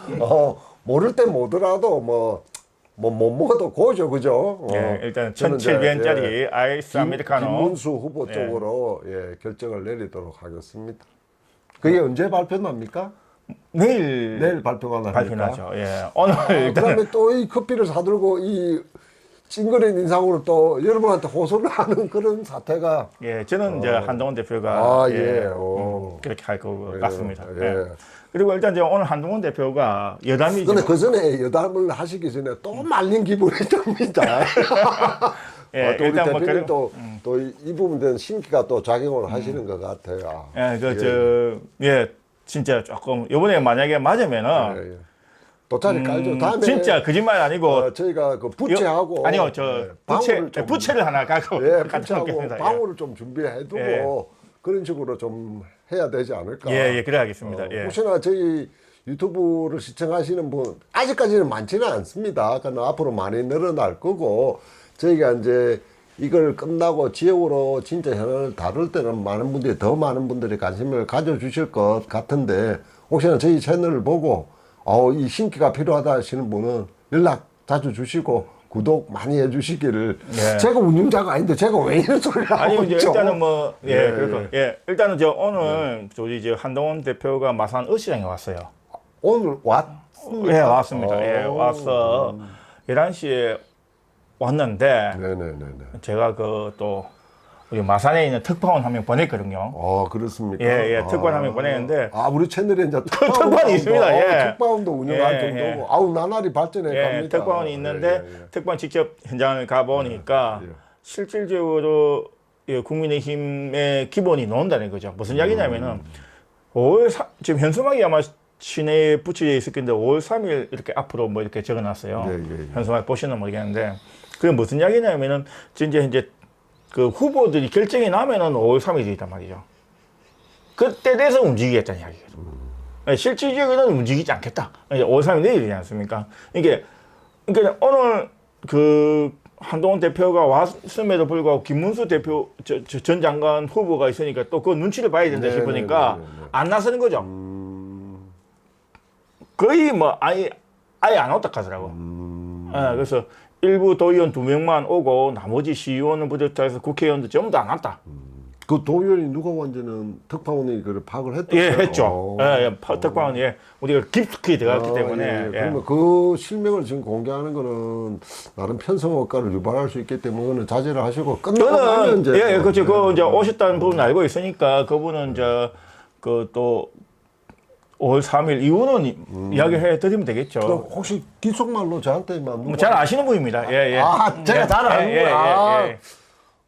모를 때 뭐더라도 못 먹어도 고죠, 그죠? 일단 1,700원짜리 아이스 아메리카노. 김문수 후보 쪽으로 결정을 내리도록 하겠습니다. 그게 언제 발표납니까? 내일 발표가 납니까? 발표나죠. 오늘 그다음에 또 이 커피를 사들고 이 찡그린 인상으로 또 여러분한테 호소를 하는 그런 사태가 저는 이제 한동훈 대표가 그렇게 할 것 같습니다. 그리고 일단 이제 오늘 한동훈 대표가 여담이 근데 그 전에 여담을 하시기 전에 또 말린 기분이 듭니다. 또 우리 대표님 또 이 부분에 신기가 또 작용을 하시는 것 같아요. 진짜 조금 이번에 만약에 맞으면은 돗자리 깔죠. 다음에 진짜 거짓말 아니고 저희가 그 부채하고 아니요 부채를 하나 갖고 부채하고 방울을 좀 준비해두고 그런 식으로 좀 해야 되지 않을까. 그래 하겠습니다. 혹시나 저희 유튜브를 시청하시는 분 아직까지는 많지는 않습니다. 그러나 앞으로 많이 늘어날 거고 저희가 이제 이걸 끝나고 지역으로 진짜 현안을 다룰 때는 더 많은 분들이 관심을 가져주실 것 같은데 혹시나 저희 채널을 보고 이 신기가 필요하다 하시는 분은 연락 자주 주시고 구독 많이 해주시기를. 제가 운영자가 아닌데 제가 왜 이런 소리를 하고 있죠? 일단은 일단은 오늘 저희 한동훈 대표가 마산 어시장에 왔어요. 오늘 왔습니다. 왔습니다. 와서 11시에 왔는데 제가 또 우리 마산에 있는 특파원 한 명 보냈거든요. 그렇습니까? 특파원 한 명 보냈는데. 우리 채널에 이제 특파원이 있습니다. 특파원도 운영할 정도고, 나날이 발전해 갑니다. 특파원이 있는데, 특파원 직접 현장을 가보니까, 실질적으로, 국민의힘의 기본이 나온다는 거죠. 무슨 이야기냐면은 5월 지금 현수막이 아마 시내에 붙여져 있을 건데 5월 3일 이렇게 앞으로 뭐 이렇게 적어놨어요. 현수막 보시는 모르겠는데 그게 무슨 이야기냐면은 이제 그 후보들이 결정이 나면은 5월 3일이 있단 말이죠. 그때 돼서 움직이겠다는 이야기거든요. 실질적으로는 움직이지 않겠다. 5월 3일 내일이지 않습니까? 이게 그러니까 오늘 그 한동훈 대표가 왔음에도 불구하고 김문수 대표 전 장관 후보가 있으니까 또 그 눈치를 봐야 된다 싶으니까 안 나서는 거죠. 거의 뭐 아예 안 왔다 하더라고. 그래서 일부 도의원 2명만 오고 나머지 시의원을 비롯해서 국회의원들 전부 다 안 왔다. 그 도의원이 누가 완전은 특파원이 그걸 파악을 했다고요? 예, 했죠. 특파원 우리가 깊숙이 들어갔기 때문에. 그러면 그 실명을 지금 공개하는 거는 나름 편성 효과를 유발할 수 있기 때문에 그거는 자제를 하시고 끝나고 나면 이제 그렇죠. 그 이제 오셨다는 부분 알고 있으니까 그분은 이제 그 또 5월 3일 이후는 이야기해 드리면 되겠죠. 그럼 혹시 기속말로 저한테만 누가 잘 아시는 분입니다. 제가 잘 아는구나.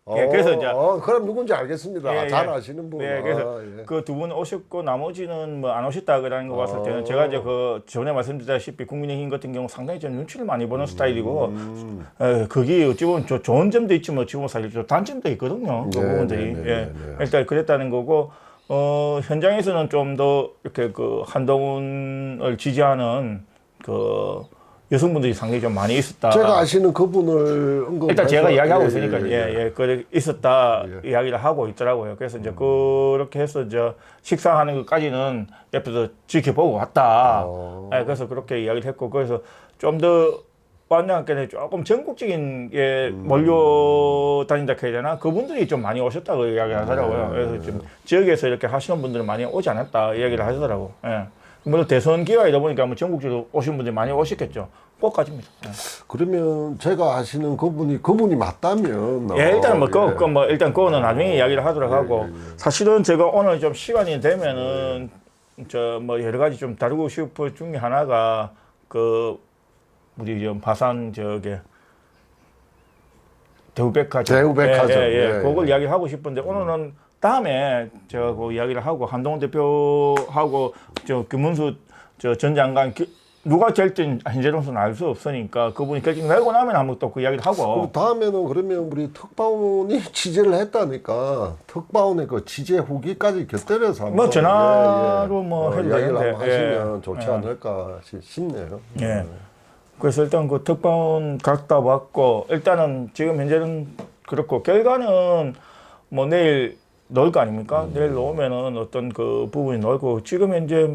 그래서 이제 그럼 누군지 알겠습니다. 잘 아시는 분. 그래서 그 두 분 오셨고 나머지는 뭐 안 오셨다 그러는 거 봤을 때는 제가 이제 그 전에 말씀드렸다시피 국민의힘 같은 경우 상당히 좀 눈치를 많이 보는 스타일이고 그게 어찌 보면 좋은 점도 있지만 어찌 보면 사실 좀 단점도 있거든요. 그 부분들이 일단 그랬다는 거고 현장에서는 좀 더 이렇게 그 한동훈을 지지하는 그 여성분들이 상당히 좀 많이 있었다. 제가 아시는 그분을 언급해서 일단 제가 이야기하고 있으니까 그 있었다 이야기를 하고 있더라고요. 그래서 이제 그렇게 해서 이제 식사하는 것까지는 옆에서 지켜보고 왔다. 그래서 그렇게 이야기를 했고 그래서 좀 더 완전하게 조금 전국적인 게 몰려다닌다 해야 되나? 그분들이 좀 많이 오셨다고 이야기를 하더라고요. 그래서 좀 지역에서 이렇게 하시는 분들은 많이 오지 않았다 이야기를 하시더라고. 물론 대선 기회이다 보니까 뭐 전국적으로 오신 분들이 많이 오셨겠죠. 꼭까지입니다. 그러면 제가 아시는 그분이 맞다면 일단 일단 그거는 나중에 이야기를 하도록 하고 사실은 제가 오늘 좀 시간이 되면은 저 뭐 여러 가지 좀 다루고 싶을 중에 하나가 그 우리 좀 바산 저게 대우백화점 그걸 이야기하고 싶은데 오늘은 다음에 제가 그 이야기를 하고 한동훈 대표하고 저 김문수 전 장관 누가 될지 현재로서는 알 수 없으니까 그분이 결정 내고 나면 한번 또 그 이야기를 하고 다음에는 그러면 우리 특파원이 취재를 했다니까 특파원의 그 취재 후기까지 곁들여서 한번 전화로 해도 이야기를 되는데 한번 하시면 좋지 않을까 싶네요. 그래서 일단 그 특파원 갖다 받고 일단은 지금 현재는 그렇고 결과는 뭐 내일 넣을 거 아닙니까? 내일 넣으면은 어떤 그 부분이 넣고 지금 현재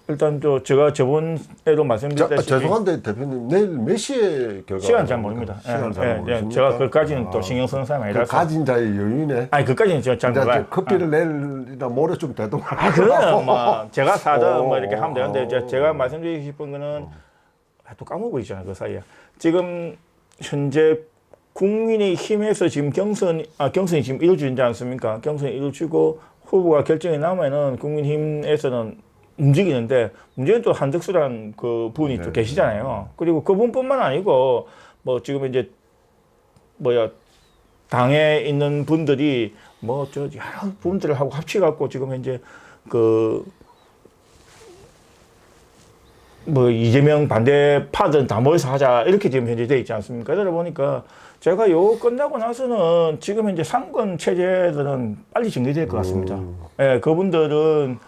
일단 제가 저번에도 말씀드렸다시피 죄송한데 대표님 내일 몇 시에 결과? 시간 잘 모릅니다. 제가 그까지는 또 신경 쓰는 사람이 아니라서 가진 자의 여유네. 아니 그까지는 제가 잘 몰라요. 커피를 내일이나 모레 좀 되도록. 그거는 뭐 제가 사든 뭐 이렇게 하면 되는데 제가 말씀드리고 싶은 거는 또 까먹고 있잖아요 그 사이에 지금 현재 국민의힘에서 지금 경선이 지금 이루어지지 않습니까? 경선이 이루어지고 후보가 결정이 나면은 국민의힘에서는 움직이는데 문제는 또 한덕수란 그 분이 또 계시잖아요. 그리고 그분뿐만 아니고 뭐 지금 이제 당에 있는 분들이 여러 분들을 하고 합치갖고 지금 현재 이재명 반대파든 다 모여서 하자 이렇게 지금 현재 돼 있지 않습니까? 그러다 보니까 제가 요 끝나고 나서는 지금 현재 상권 체제들은 빨리 정리될 것 같습니다. 그분들은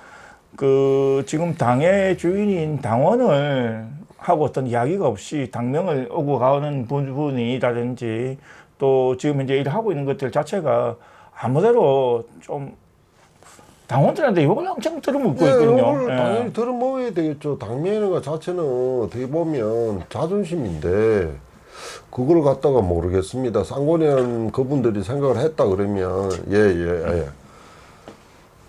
지금 당의 주인인 당원을 하고 어떤 이야기가 없이 당명을 오고 가는 부분이라든지 또 지금 현재 일하고 있는 것들 자체가 아무대로 좀 당원들한테 욕을 엄청 들어먹고 있거든요. 욕을 당연히 들어먹어야 되겠죠. 당면이라는 것 자체는 어떻게 보면 자존심인데 그걸 갖다가 모르겠습니다. 쌍권현 그분들이 생각을 했다 그러면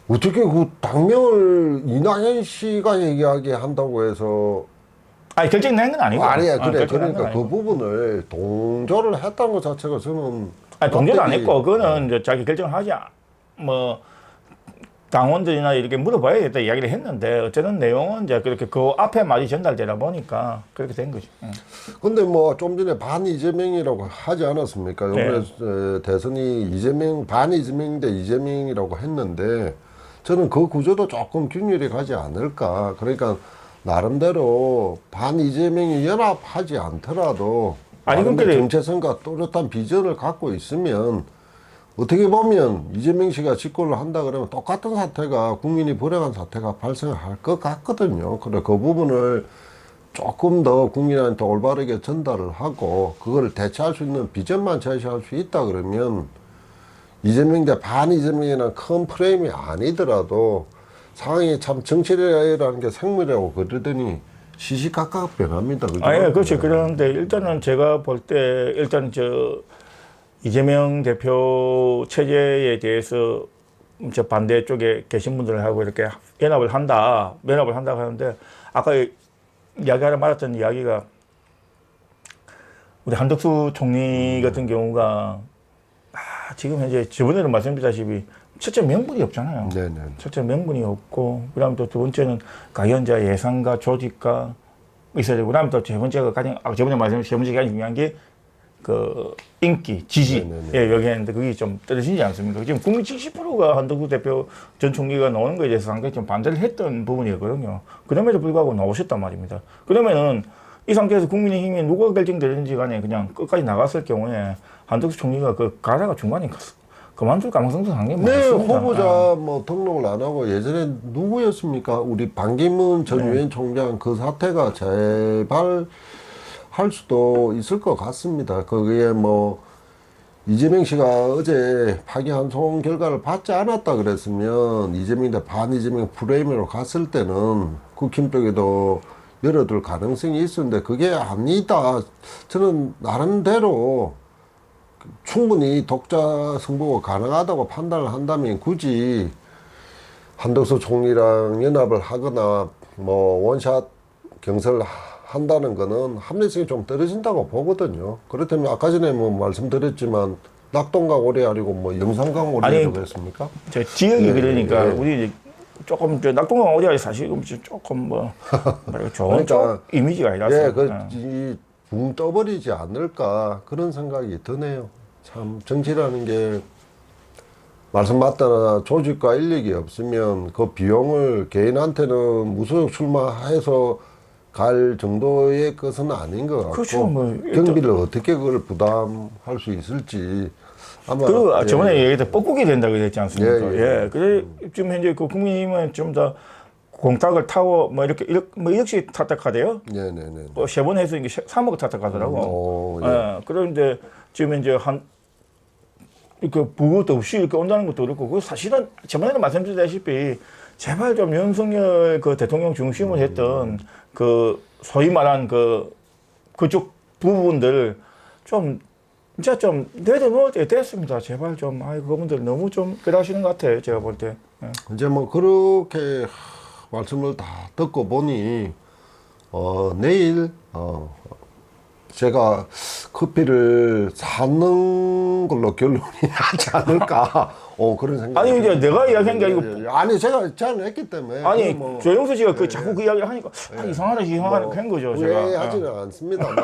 어떻게 그 당명을 이낙연 씨가 얘기하게 한다고 해서 결정 낸 건 아니고 그러니까 그 부분을 동조를 했다는 것 자체가 저는 동조는 안 했고 그거는 이제 자기 결정을 하지 당원들이나 이렇게 물어봐야겠다 이야기를 했는데 어쨌든 내용은 이제 그렇게 그 앞에 말이 전달되다 보니까 그렇게 된 거죠. 근데 뭐 좀 전에 반 이재명이라고 하지 않았습니까? 이번에 대선이 이재명 반 이재명인데 이재명이라고 했는데 저는 그 구조도 조금 균열이 가지 않을까. 그러니까 나름대로 반 이재명이 연합하지 않더라도 아니, 나름대로 근데 정체성과 또렷한 비전을 갖고 있으면 어떻게 보면 이재명 씨가 집권을 한다 그러면 똑같은 사태가 국민이 불행한 사태가 발생할 것 같거든요. 그래 그 부분을 조금 더 국민한테 올바르게 전달을 하고 그걸 대체할 수 있는 비전만 제시할 수 있다 그러면 이재명 대 반 이재명이라는 큰 프레임이 아니더라도 상황이 참 정치라는 게 생물이라고 그러더니 시시각각 변합니다. 그죠? 아예 그렇죠. 그런데 일단은 제가 볼 때 일단 이재명 대표 체제에 대해서 저 반대 쪽에 계신 분들하고 이렇게 연합을 한다고 하는데 아까 이야기하다 말았던 이야기가 우리 한덕수 총리 같은 경우가 지금 현재 저번에도 말씀드렸다시피 첫째 명분이 없잖아요. 네네. 첫째 명분이 없고 그다음 또 두 번째는 가연자 예산과 조직과 있어야 되고 그다음 또 세 번째가 가장 저번에 말씀드린 세 번째가 가장 중요한 게 그 인기, 지지 예, 여기 했는데 그게 좀 떨어지지 않습니까? 지금 국민 70%가 한덕수 대표 전 총리가 나오는 거에 대해서 상당히 좀 반대를 했던 부분이었거든요. 그럼에도 불구하고 나오셨단 말입니다. 그러면은 이 상태에서 국민의힘이 누가 결정되든지 간에 그냥 끝까지 나갔을 경우에 한덕수 총리가 그 가다가 중간에 그만둘 가능성도 상당히 네, 많습니다. 후보자 뭐 등록을 안 하고 예전에 누구였습니까? 우리 반기문 전 유엔 총장 그 사태가 재발할 수도 있을 것 같습니다. 거기에 뭐 이재명 씨가 어제 파기환송 결과를 받지 않았다 그랬으면 이재명 대 반 이재명 프레임으로 갔을 때는 국힘 쪽에도 열어둘 가능성이 있었는데 그게 아니다. 저는 나름대로 충분히 독자 승부가 가능하다고 판단을 한다면 굳이 한덕수 총리랑 연합을 하거나 뭐 원샷 경선을 한다는 거는 합리성이 좀 떨어진다고 보거든요. 그렇다면 아까 전에 뭐 말씀드렸지만 낙동강 오리알이고 뭐 영산강 오리알이라고 했습니까? 저 지역이 예, 그러니까 예. 우리 조금 낙동강 오리알이 사실 조금 뭐 좋은 쪽 이미지가 아니라서 예, 붕 떠버리지 않을까 그런 생각이 드네요. 참 정치라는 게 말씀 맞다나 조직과 인력이 없으면 그 비용을 개인한테는 무소속 출마해서 갈 정도의 것은 아닌 것 같고 그렇죠, 뭐 일단 경비를 어떻게 그걸 부담할 수 있을지 아마 그 저번에 얘기했던 뻐꾸기 된다고 그랬지 않습니까? 예. 예. 그래 지금 현재 그 국민의힘은 좀 더 공탁을 타고 뭐 이렇게 뭐 1억씩 탔다카대요. 네네네. 뭐 세 번 해서 이게 3억 탔다카더라고. 예. 예. 그런데 지금 이제 이렇게 부것도 없이 이렇게 온다는 것도 그렇고 그 사실은 저번에도 말씀드렸다시피 제발 좀 윤석열 그 대통령 중심을 했던 그 소위 말한 그쪽 부분들 좀 진짜 좀 내려놓을 때 됐습니다. 제발 좀 그분들 너무 좀 그러시는 것 같아요. 제가 볼 때. 예. 이제 뭐 그렇게 말씀을 다 듣고 보니 내일 제가 커피를 사는 걸로 결론이 나지 않을까 그런 생각이 아니 이제 내가 이야기한 게 아니고 아니 제가 제안을 했기 때문에 아니 뭐 조영수 씨가 자꾸 그 이야기를 하니까 이상하다 한 거죠. 제가. 후회하지는 않습니다만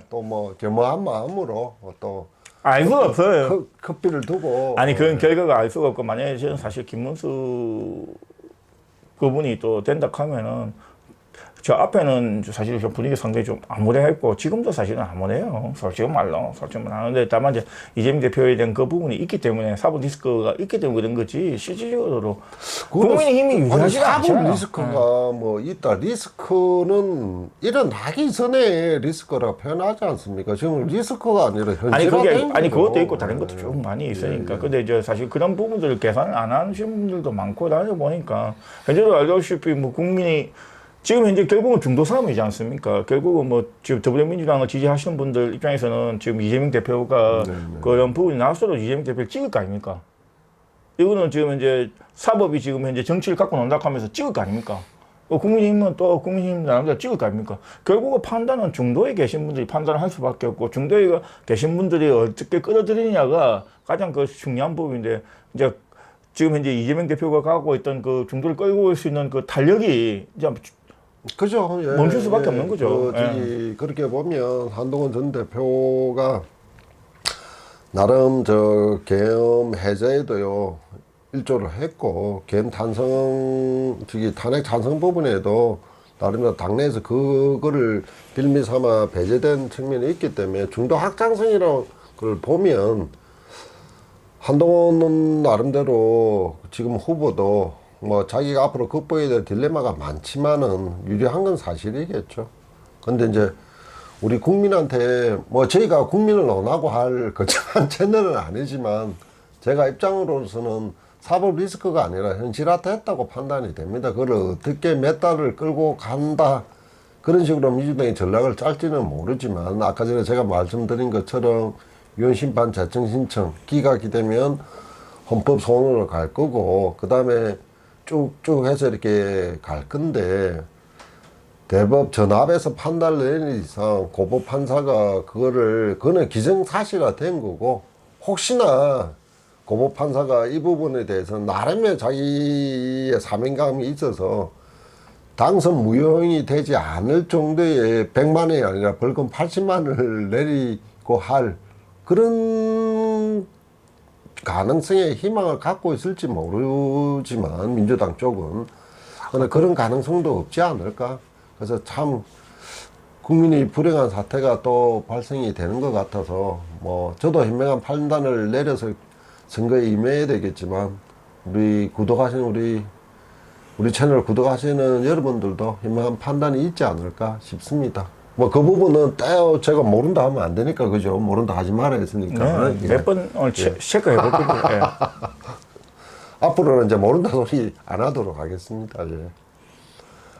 또 뭐 겸허한 마음으로 또 알 수가 없어요. 커피를 두고 아니 그런 결과가 알 수가 없고 만약에 저는 사실 김문수 그분이 또 된다 하면은 저 앞에는 사실 좀 분위기 상당히 좀 암울했고 지금도 사실은 암울해요. 솔직히 말로 하는데 다만 이제 이재명 대표에 대한 그 부분이 있기 때문에 사법 리스크가 있기 때문에 그런 거지 실질적으로 국민의힘이 유지하지가 사법 않잖아요. 리스크가 뭐 있다. 리스크는 일어나기 전에 리스크라고 표현하지 않습니까? 지금 리스크가 아니라 현실화된 아니 거죠. 그것도 있고 다른 것도 좀 많이 있으니까. 근데 이제 사실 그런 부분들을 계산을 안 하시는 분들도 많고 나중에 보니까 현재도 알다시피 뭐 국민이 지금 현재 결국은 중도 싸움이지 않습니까? 결국은 뭐 지금 더불어민주당을 지지하시는 분들 입장에서는 지금 이재명 대표가 그런 부분이 나왔어도 이재명 대표를 찍을 거 아닙니까? 이거는 지금 이제 사법이 지금 현재 정치를 갖고 논다 하면서 찍을 거 아닙니까? 국민의힘은 또 국민의힘 나름대로 찍을 거 아닙니까? 결국은 판단은 중도에 계신 분들이 판단을 할 수밖에 없고 중도에 계신 분들이 어떻게 끌어들이느냐가 가장 그 중요한 부분인데 이제 지금 현재 이재명 대표가 갖고 있던 그 중도를 끌고 올 수 있는 그 탄력이 이제 그죠. 예, 멈출 수밖에 없는 거죠. 그렇게 보면 한동훈 전 대표가 나름 저 계엄 해제에도요 일조를 했고, 계엄 탄핵 찬성 부분에도 나름대로 당내에서 그거를 빌미 삼아 배제된 측면이 있기 때문에 중도 확장성이라는 걸 보면 한동훈은 나름대로 지금 후보도 뭐 자기가 앞으로 극복해야 될 딜레마가 많지만은 유리한 건 사실이겠죠. 근데 이제 우리 국민한테 뭐 저희가 국민을 원하고 할 거창한 채널은 아니지만 제가 입장으로서는 사법 리스크가 아니라 현실화됐다고 판단이 됩니다. 그걸 어떻게 몇 달을 끌고 간다 그런 식으로 민주당이 전략을 짤지는 모르지만, 아까 전에 제가 말씀드린 것처럼 위헌심판 재청 신청 기각이 되면 헌법 소원으로 갈 거고, 그 다음에 쭉쭉 해서 이렇게 갈 건데, 대법 전압에서 판단을 내는 이상 고법 판사가 그거는 기정사실화 된 거고, 혹시나 고법 판사가 이 부분에 대해서 나름의 자기의 사명감이 있어서 당선 무효형이 되지 않을 정도의 100만 원이 아니라 벌금 80만 원을 내리고 할 그런 가능성의 희망을 갖고 있을지 모르지만, 민주당 쪽은 그런 가능성도 없지 않을까. 그래서 참 국민이 불행한 사태가 또 발생이 되는 것 같아서, 뭐 저도 현명한 판단을 내려서 선거에 임해야 되겠지만, 우리 구독하시는 우리 채널 구독하시는 여러분들도 현명한 판단이 있지 않을까 싶습니다. 뭐 그 부분은 제가 모른다 하면 안 되니까, 그죠? 모른다 하지 말아야 했으니까. 네, 몇번 체크해 볼 겁니다. 예. 앞으로는 이제 모른다 소리 안 하도록 하겠습니다. 예.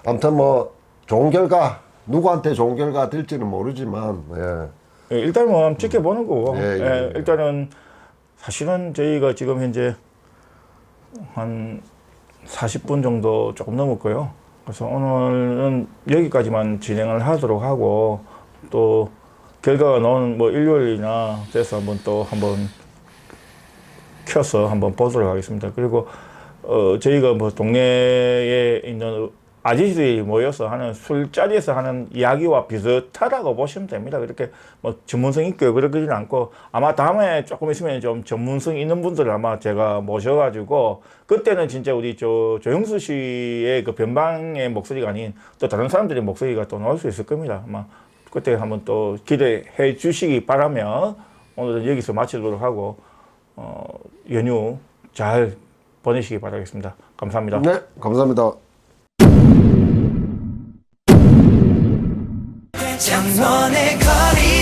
아무튼 뭐 좋은 결과, 누구한테 좋은 결과 될지는 모르지만, 예. 일단 뭐 한번 지켜보는 거고, 예. 일단은 사실은 저희가 지금 현재 한 40분 정도 조금 넘었고요. 그래서 오늘은 여기까지만 진행을 하도록 하고, 또 결과가 나오는 뭐 일요일이나 돼서 한번 켜서 한번 보도록 하겠습니다. 그리고 저희가 뭐 동네에 있는 아저씨들이 모여서 하는 술자리에서 하는 이야기와 비슷하다고 보시면 됩니다. 그렇게 뭐 전문성 있고 그러지는 않고, 아마 다음에 조금 있으면 좀 전문성 있는 분들을 아마 제가 모셔가지고, 그때는 진짜 우리 조영수 씨의 그 변방의 목소리가 아닌 또 다른 사람들의 목소리가 또 나올 수 있을 겁니다. 아마 그때 한번 또 기대해 주시기 바라며, 오늘은 여기서 마치도록 하고, 연휴 잘 보내시기 바라겠습니다. 감사합니다. 네, 감사합니다. 장원의 거리